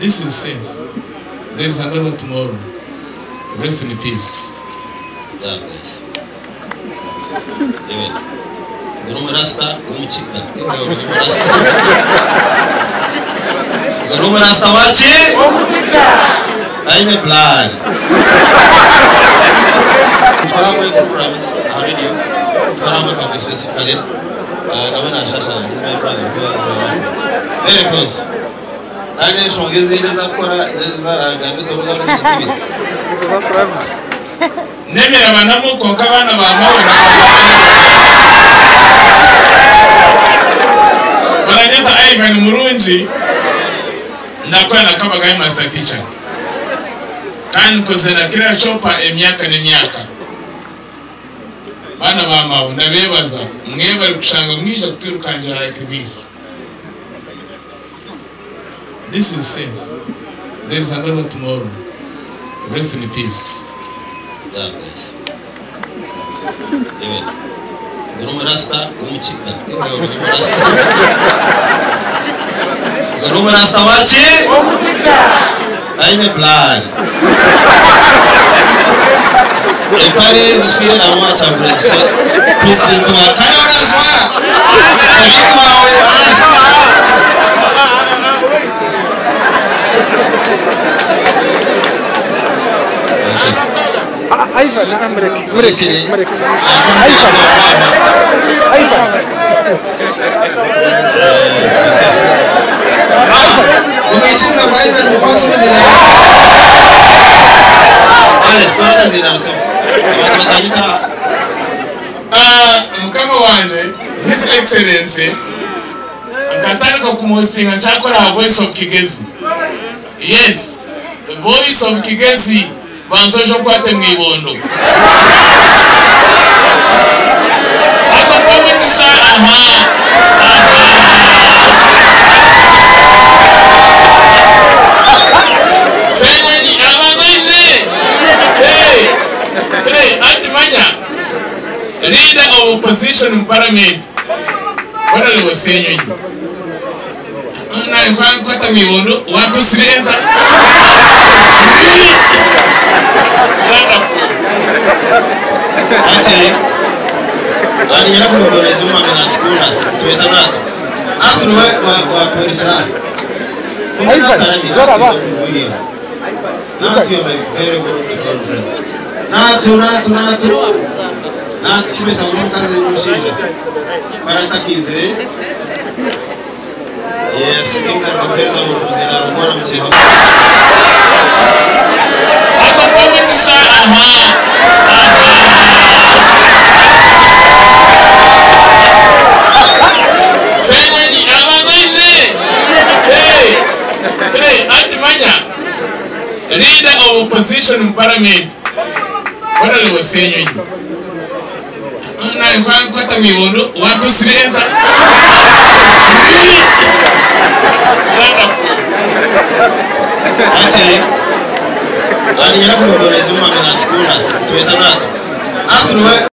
This is sense. There is another tomorrow. Rest in peace. God bless. Amen. Rasta umuchika. Rasta wachi umuchika. Aine plan. Twarama programs already. Twarama ka specifically. Nawena Shasha is my brother because very close. Aine shongezi neza kora neza gambe toruga mu kibibi. Nemera banamu konka bana bamabona. Baranyeta Ivan Murunji nakora nakabaga master teacher. Kandi kozena kira chopa emyaka n'emyaka. Bana bamawe ndabebaza mwebari kushanga mwije kuturukanjira like this. This is sense. There is another tomorrow. Rest in peace. God bless. Amen. Rasta umuchika. Rasta wachi umuchika. Aine plan. Paris file na mwacha kurejesha president wa Canada swala. Karibu mawe. Ivan na Amerika. Ivan. Umecheza Ivan mkwanza president. Ale, toka zina rusema. Mkama wanje His Excellency akataka kumhostinga chakora Voice of Kigezi. Yes, Voice of Kigezi banzojo kwate mwibondo. Asa pamotisha Senyani abazaje. Hey, atimanya. Leader of opposition in parliament. What are you saying? Na ifan kwata mibondo 1 2 3 enter. Ati ani yana kurongoza umwana natukunda tweta nato natuwe wa turisha Natu my very good girlfriend. Natu kimesa umukaze y'ushije baratakizire. Yes, kinga bakweza mutuzi na rugora mucheho. Asa pamotisha Senyani abazaje. Hey, atimanya. Leader of opposition in parliament. What are you saying? Na ifan kwata mibondo 1 2 3 enter. Ati ani yana kurongoza umwana natukunda tweta nato. Natuwe